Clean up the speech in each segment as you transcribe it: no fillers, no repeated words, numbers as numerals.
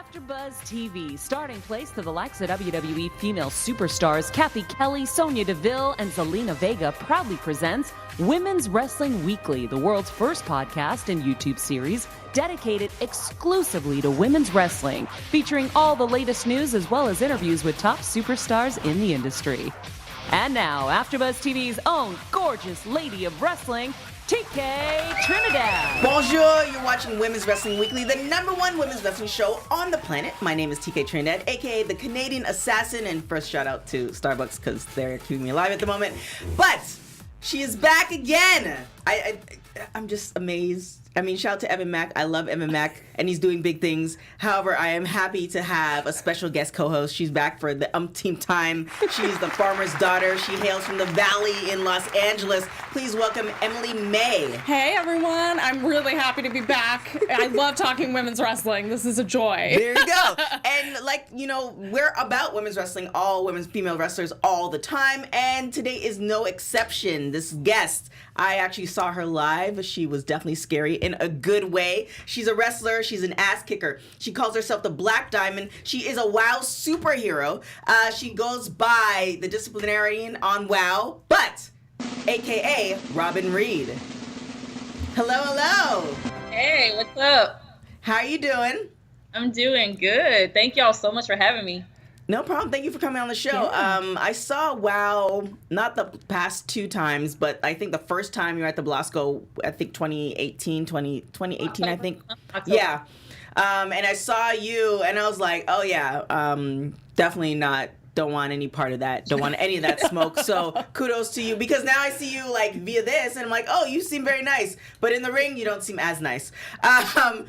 AfterBuzz TV, starting place to the likes of WWE female superstars Cathy, Kelley, Sonya, Deville, and Zelina Vega proudly presents Women's Wrestling Weekly, the world's first podcast and YouTube series dedicated exclusively to women's wrestling, featuring all the latest news as well as interviews with top superstars in the industry. And now, AfterBuzz TV's own gorgeous lady of wrestling, TK Trinidad. Bonjour, you're watching Women's Wrestling Weekly, the #1 women's wrestling show on the planet. My name is TK Trinidad, aka the Canadian Assassin, and first shout out to Starbucks because they're keeping me alive at the moment. But she is back again. I'm just amazed. I mean, shout out to Evan Mack. I love Evan Mack, and he's doing big things. However, I am happy to have a special guest co-host. She's back for the umpteenth time. She's the farmer's daughter. She hails from the Valley in Los Angeles. Please welcome Emily May. Hey, everyone. I'm really happy to be back. I love talking women's wrestling. This is a joy. There you go. And we're about women's wrestling, all women's female wrestlers all the time, and today is no exception. This guest, I actually saw her live. She was definitely scary in a good way. She's a wrestler. She's an ass kicker. She calls herself the Black Diamond. She is a WOW superhero. She goes by the disciplinarian on WOW, but AKA Robyn Reid. Hello, hello. Hey, what's up? How are you doing? I'm doing good. Thank y'all so much for having me. No problem. Thank you for coming on the show. Yeah. I saw WOW, not the past two times, but I think the first time you were at the Blasco, I think 2018, I think. October. Yeah. And I saw you, and I was like, oh, yeah, definitely not. Don't want any part of that. Don't want any of that smoke. So kudos to you, because now I see you like via this and I'm like, oh, you seem very nice. But in the ring, you don't seem as nice,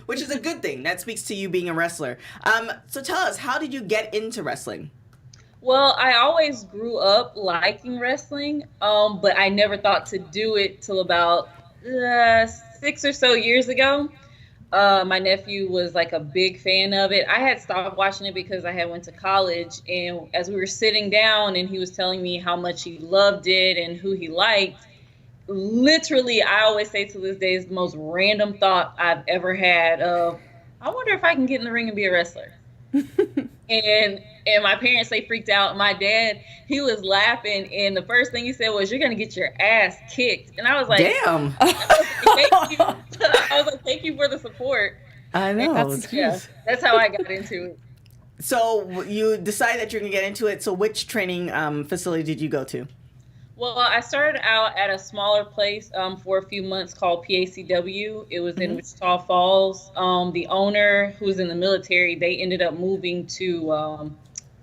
which is a good thing. That speaks to you being a wrestler. So tell us, how did you get into wrestling? Well, I always grew up liking wrestling, but I never thought to do it till about 6 or so years ago. My nephew was like a big fan of it. I had stopped watching it because I had went to college, and as we were sitting down and he was telling me how much he loved it and who he liked, literally, I always say to this day, it's the most random thought I've ever had of, I wonder if I can get in the ring and be a wrestler. And my parents, they freaked out. My dad, he was laughing, and the first thing he said was, "You're gonna get your ass kicked." And I was like, "Damn!" Thank you. I was like, "Thank you for the support." I know. That's how I got into it. So you decided that you're gonna get into it. So which training facility did you go to? Well, I started out at a smaller place for a few months called PACW. It was in Wichita Falls. The owner, who was in the military, they ended up moving to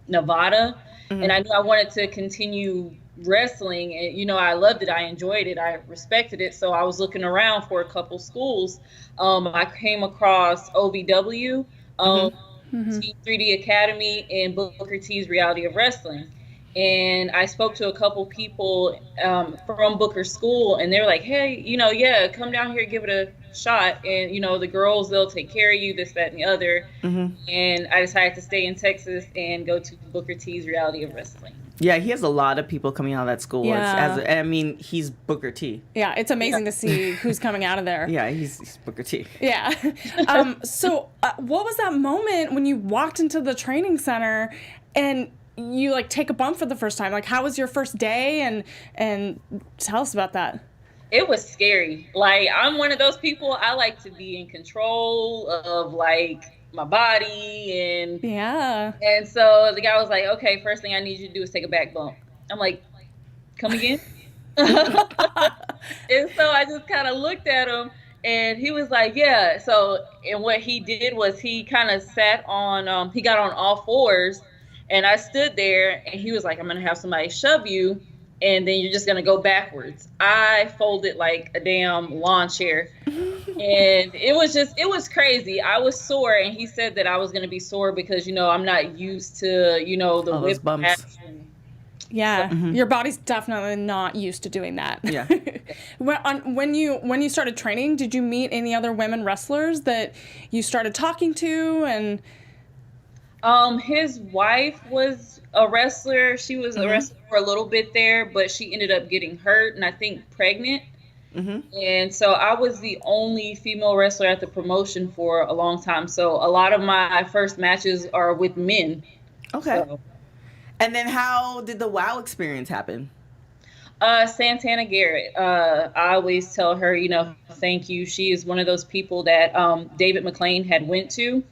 Nevada. And I knew I wanted to continue wrestling. And, I loved it. I enjoyed it. I respected it. So I was looking around for a couple schools. I came across OVW, Team 3D Academy, and Booker T's Reality of Wrestling. And I spoke to a couple people from Booker School, and they were like, hey, come down here, give it a shot. And, the girls, they'll take care of you, this, that, and the other. And I decided to stay in Texas and go to Booker T's Reality of Wrestling. Yeah, he has a lot of people coming out of that school. Yeah. He's Booker T. Yeah, it's amazing to see who's coming out of there. Yeah, he's Booker T. Yeah. So what was that moment when you walked into the training center and you take a bump for the first time? How was your first day? And tell us about that. It was scary. I'm one of those people, I like to be in control of my body and so the guy was like, okay, first thing I need you to do is take a back bump. I'm like, come again? And so I just kind of looked at him, and he was like, yeah. So, and what he did was he kind of sat on, he got on all fours, and I stood there, and he was like, I'm going to have somebody shove you, and then you're just going to go backwards. I folded like a damn lawn chair. And it was crazy. I was sore, and he said that I was going to be sore because, I'm not used to, the whip bumps. Yeah, your body's definitely not used to doing that. Yeah. When you started training, did you meet any other women wrestlers that you started talking to? And his wife was a wrestler. She was a wrestler for a little bit there, but she ended up getting hurt and I think pregnant. And so I was the only female wrestler at the promotion for a long time. So a lot of my first matches are with men. Okay. So, And then how did the WOW experience happen? Santana Garrett. I always tell her, thank you. She is one of those people that David McLean had went to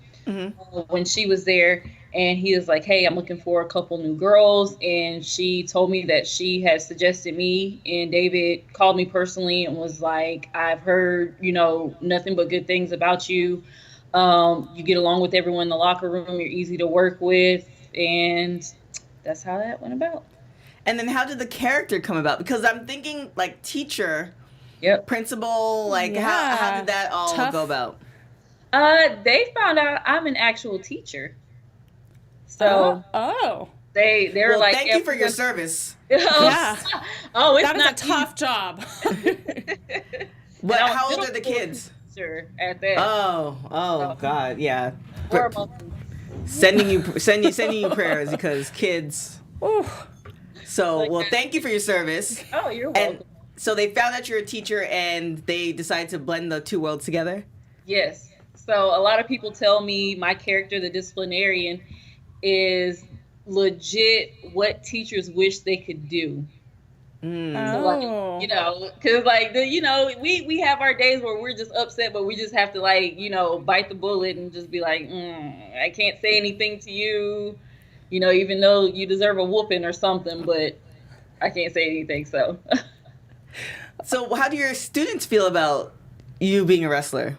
when she was there. And he was like, hey, I'm looking for a couple new girls. And she told me that she had suggested me. And David called me personally and was like, I've heard, nothing but good things about you. You get along with everyone in the locker room. You're easy to work with. And that's how that went about. And then how did the character come about? Because I'm thinking like teacher, principal, like how did that all go about? They found out I'm an actual teacher. So they're well, like, thank you for your service. Yeah. Oh, it's that is not a tough job. But how old are the kids? At that. Oh, God, yeah. 4 months. Sending you prayers because kids. Ooh. So, well, thank you for your service. Oh, you're welcome. And so they found out you're a teacher and they decided to blend the two worlds together? Yes. So a lot of people tell me my character, the disciplinarian, is legit what teachers wish they could do. So because we have our days where we're just upset, but we just have to bite the bullet and just be like, I can't say anything to you, even though you deserve a whooping or something, but I can't say anything. So, so how do your students feel about you being a wrestler?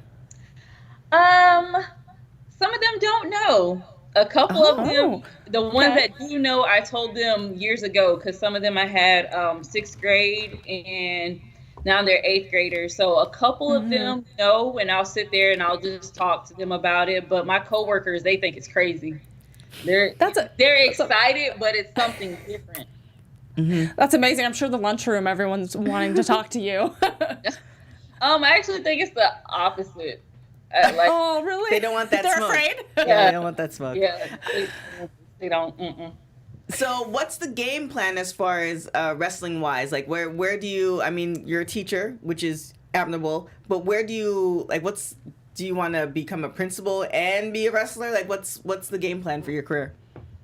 Some of them don't know. A couple of them, the ones that do know, I told them years ago because some of them I had 6th grade and now they're 8th graders. So a couple of them know, and I'll sit there and I'll just talk to them about it. But my coworkers, they think it's crazy. They're excited, but it's something different. That's amazing. I'm sure the lunchroom, everyone's wanting to talk to you. I actually think it's the opposite. Oh, really? They don't want that They're smoke. afraid? Yeah, they don't want that smoke. Yeah, they don't. So what's the game plan as far as wrestling wise? Like where do you, you're a teacher, which is admirable, but where do you, do you want to become a principal and be a wrestler? Like what's the game plan for your career?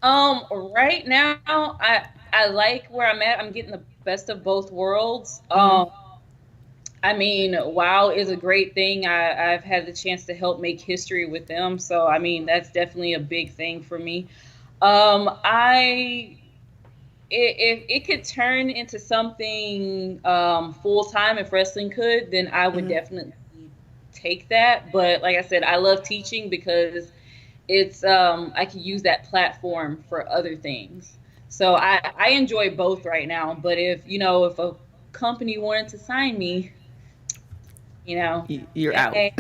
Right now, I like where I'm at. I'm getting the best of both worlds. WOW is a great thing. I've had the chance to help make history with them. So, that's definitely a big thing for me. If it could turn into something full-time, if wrestling could, then I would definitely take that. But like I said, I love teaching because it's I can use that platform for other things. So I enjoy both right now. But if a company wanted to sign me, you're out. I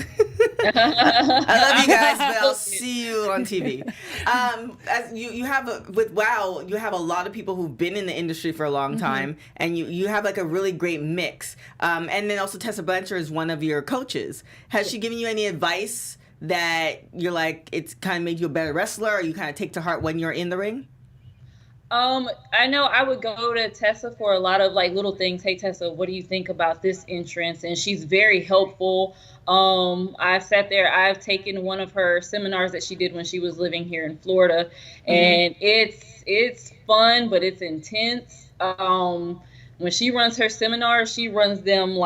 love you guys, but I'll see you on TV. As you have with WOW, you have a lot of people who've been in the industry for a long time, and you have a really great mix. And then also Tessa Blanchard is one of your coaches. Has she given you any advice that you're like it's kind of made you a better wrestler, or you kind of take to heart when you're in the ring? I know I would go to Tessa for a lot of little things. Hey, Tessa, what do you think about this entrance? And she's very helpful. I've sat there. I've taken one of her seminars that she did when she was living here in Florida, and it's fun, but it's intense. When she runs her seminars, she runs them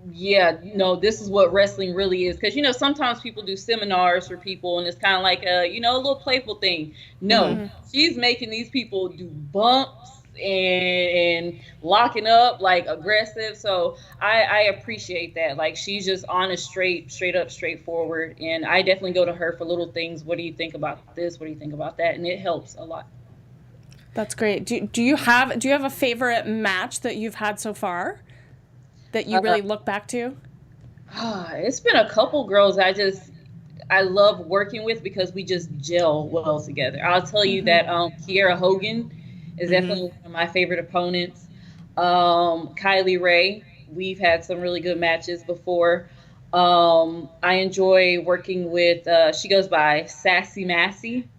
this is what wrestling really is. Because, sometimes people do seminars for people and it's kind of like a little playful thing. No, she's making these people do bumps and locking up, aggressive. So I appreciate that. She's just honest, straight up, straightforward. And I definitely go to her for little things. What do you think about this? What do you think about that? And it helps a lot. That's great. Do you have a favorite match that you've had so far that you really look back to? It's been a couple girls I love working with because we just gel well together. I'll tell you that Kiera Hogan is definitely one of my favorite opponents. Kylie Ray, we've had some really good matches before. I enjoy working with, she goes by Sassy Massey,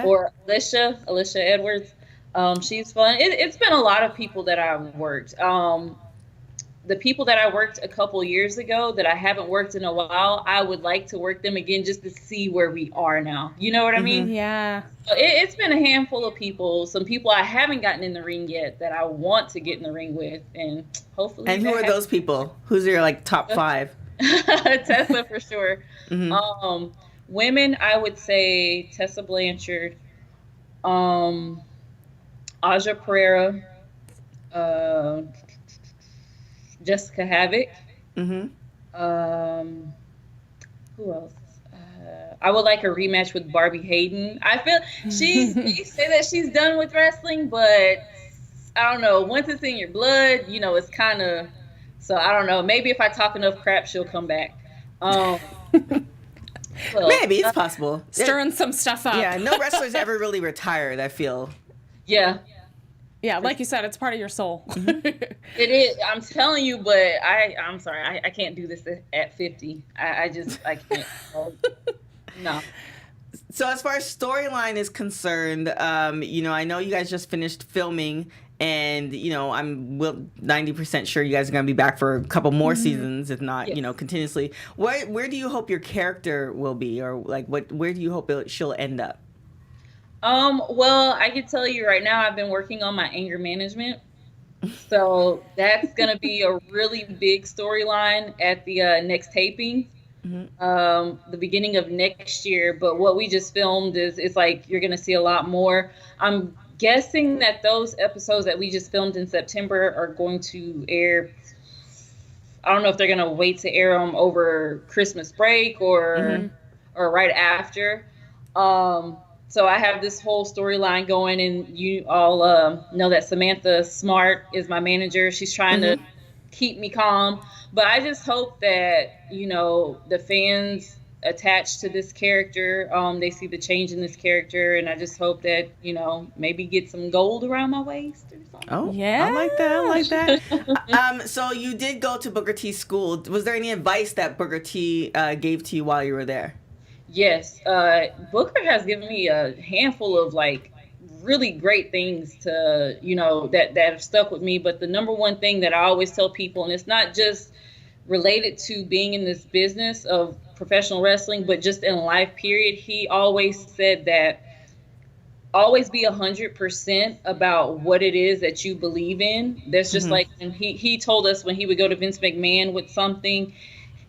or Alicia Edwards. She's fun. It's been a lot of people that I've worked. the people that I worked a couple years ago that I haven't worked in a while, I would like to work them again just to see where we are now. You know what I mean? Yeah. So it's been a handful of people, some people I haven't gotten in the ring yet that I want to get in the ring with, and hopefully. And who are those people? Who's your like top 5? Tessa for sure. Women, I would say Tessa Blanchard, Aja Pereira, Jessica Havoc. Who else? I would like a rematch with Barbie Hayden. I feel you say that she's done with wrestling, but I don't know. Once it's in your blood, you know, it's kind of. So I don't know. Maybe if I talk enough crap, she'll come back. Well, maybe it's possible. Stirring some stuff up. Yeah, no wrestlers ever really retired, I feel. Yeah. Yeah, like you said, it's part of your soul. It is. I'm telling you, but I'm sorry. I can't do this at 50. I can't. No. So as far as storyline is concerned, you know, I know you guys just finished filming, and you know, I'm 90% sure you guys are gonna be back for a couple more seasons, if not, you know, continuously. Where do you hope your character will be, or like where do you hope she'll end up? Well, I can tell you right now, I've been working on my anger management. So that's going to be a really big storyline at the next taping, the beginning of next year. But what we just filmed is like, you're going to see a lot more. I'm guessing that those episodes that we just filmed in September are going to air. I don't know if they're going to wait to air them over Christmas break or right after. So I have this whole storyline going, and you all know that Samantha Smart is my manager. She's trying to keep me calm. But I just hope that, you know, the fans attached to this character, they see the change in this character. And I just hope that, you know, maybe get some gold around my waist or something. Oh, yeah. I like that. So you did go to Booker T's school. Was there any advice that Booker T gave to you while you were there? Yes, Booker has given me a handful of like really great things to, you know, that have stuck with me. But the number one thing that I always tell people, and it's not just related to being in this business of professional wrestling, but just in life, period. He always said that always be 100% about what it is that you believe in. That's just like, and he told us when he would go to Vince McMahon with something,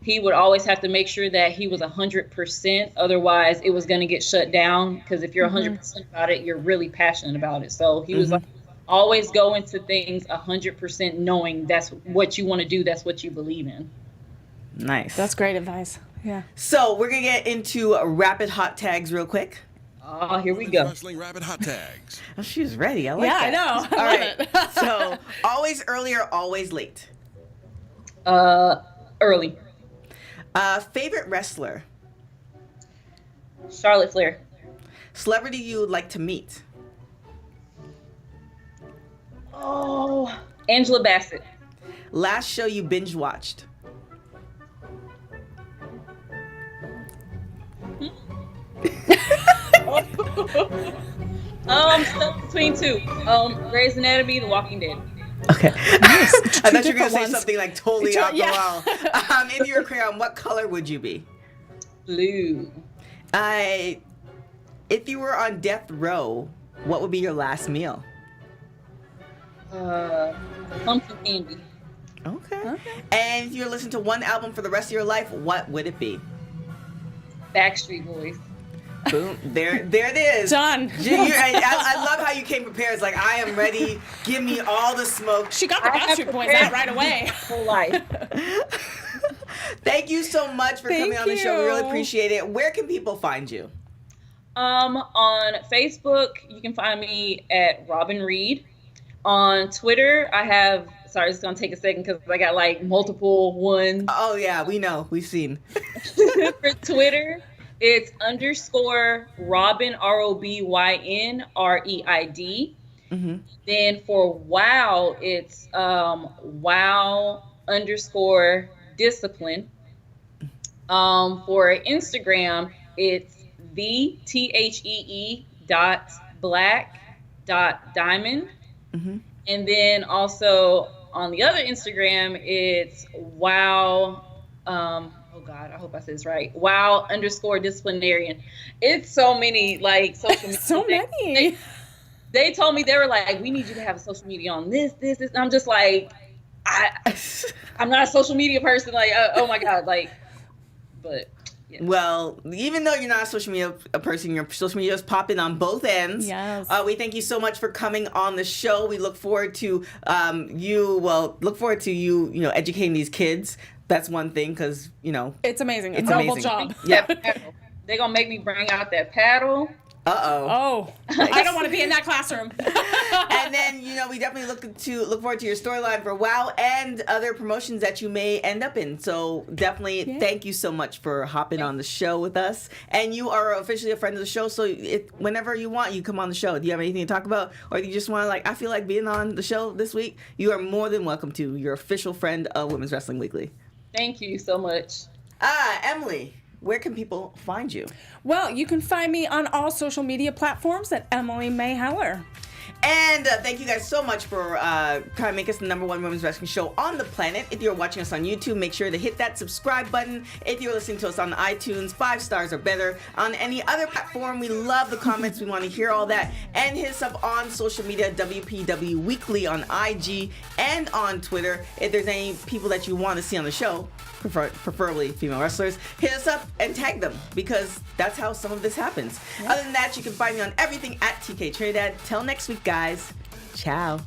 he would always have to make sure that he was 100%. Otherwise, it was going to get shut down. Because if you're 100% about it, you're really passionate about it. So he was like, always go into things 100% knowing that's what you want to do. That's what you believe in. Nice. That's great advice. Yeah. So we're going to get into rapid hot tags real quick. Oh, here we go. Wrestling rapid hot tags. Oh, she's ready. I like that. Yeah, I know. All right. So always early or always late? Early. Favorite wrestler? Charlotte Flair. Celebrity you would like to meet? Oh, Angela Bassett. Last show you binge watched? Stuck between two. Grey's Anatomy, The Walking Dead. Okay. I thought you were going to say ones. something like totally off the wall. If you were a crayon, what color would you be? Blue. If you were on death row, what would be your last meal? Pumpkin candy. Okay. And if you were listening to one album for the rest of your life, what would it be? Backstreet Boys. Boom. There it is. Done. I love how you came prepared. It's like, I am ready. Give me all the smoke. She got the Backstreet Boys out right away. Whole life. Thank you so much for coming on the show. We really appreciate it. Where can people find you? On Facebook, you can find me at Robyn Reid. On Twitter, I have... Sorry, it's going to take a second because I got like multiple ones. Oh, yeah. We know. We've seen. For Twitter... It's _ Robyn, ROBYN REID. Then for WOW, it's WOW _discipline. For Instagram, it's THEE.black.diamond. And then also on the other Instagram, it's WOW. Oh God, I hope I said this right. WOW_disciplinarian. It's so many like social media. So many. They told me, they were like, we need you to have a social media on this. And I'm just like, I'm not a social media person. Like, oh my God, like, but. Yeah. Well, even though you're not a social media person, your social media is popping on both ends. Yes. We thank you so much for coming on the show. We look forward to you educating these kids. That's one thing, because, It's amazing. It's a noble amazing. job. Yeah. They're going to make me bring out that paddle. Oh, I don't want to be in that classroom. And then, we definitely look forward to your storyline for WOW and other promotions that you may end up in. So definitely thank you so much for hopping on the show with us. And you are officially a friend of the show, so whenever you want, you come on the show. Do you have anything to talk about? Or do you just want to, I feel like being on the show this week? You are more than welcome to. You're official friend of Women's Wrestling Weekly. Thank you so much. Emily, where can people find you? Well, you can find me on all social media platforms at Emily May Heller. And thank you guys so much for trying to make us the #1 women's wrestling show on the planet. If you're watching us on YouTube, make sure to hit that subscribe button. If you're listening to us on iTunes, 5 stars or better. On any other platform, we love the comments. We want to hear all that. And hit us up on social media, WPW Weekly on IG and on Twitter. If there's any people that you want to see on the show, preferably female wrestlers, hit us up and tag them, because that's how some of this happens. Yep. Other than that, you can find me on everything at TK Trinidad. Till next week, guys. Ciao.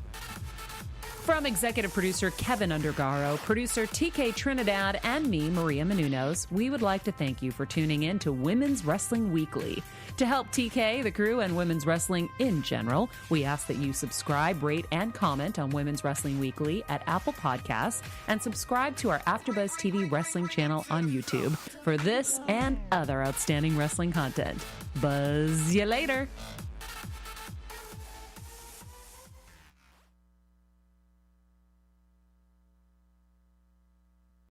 From executive producer Kevin Undergaro, producer TK Trinidad, and me, Maria Menounos, we would like to thank you for tuning in to Women's Wrestling Weekly. To help TK, the crew, and women's wrestling in general, we ask that you subscribe, rate, and comment on Women's Wrestling Weekly at Apple Podcasts, and subscribe to our AfterBuzz TV wrestling channel on YouTube for this and other outstanding wrestling content. Buzz you later.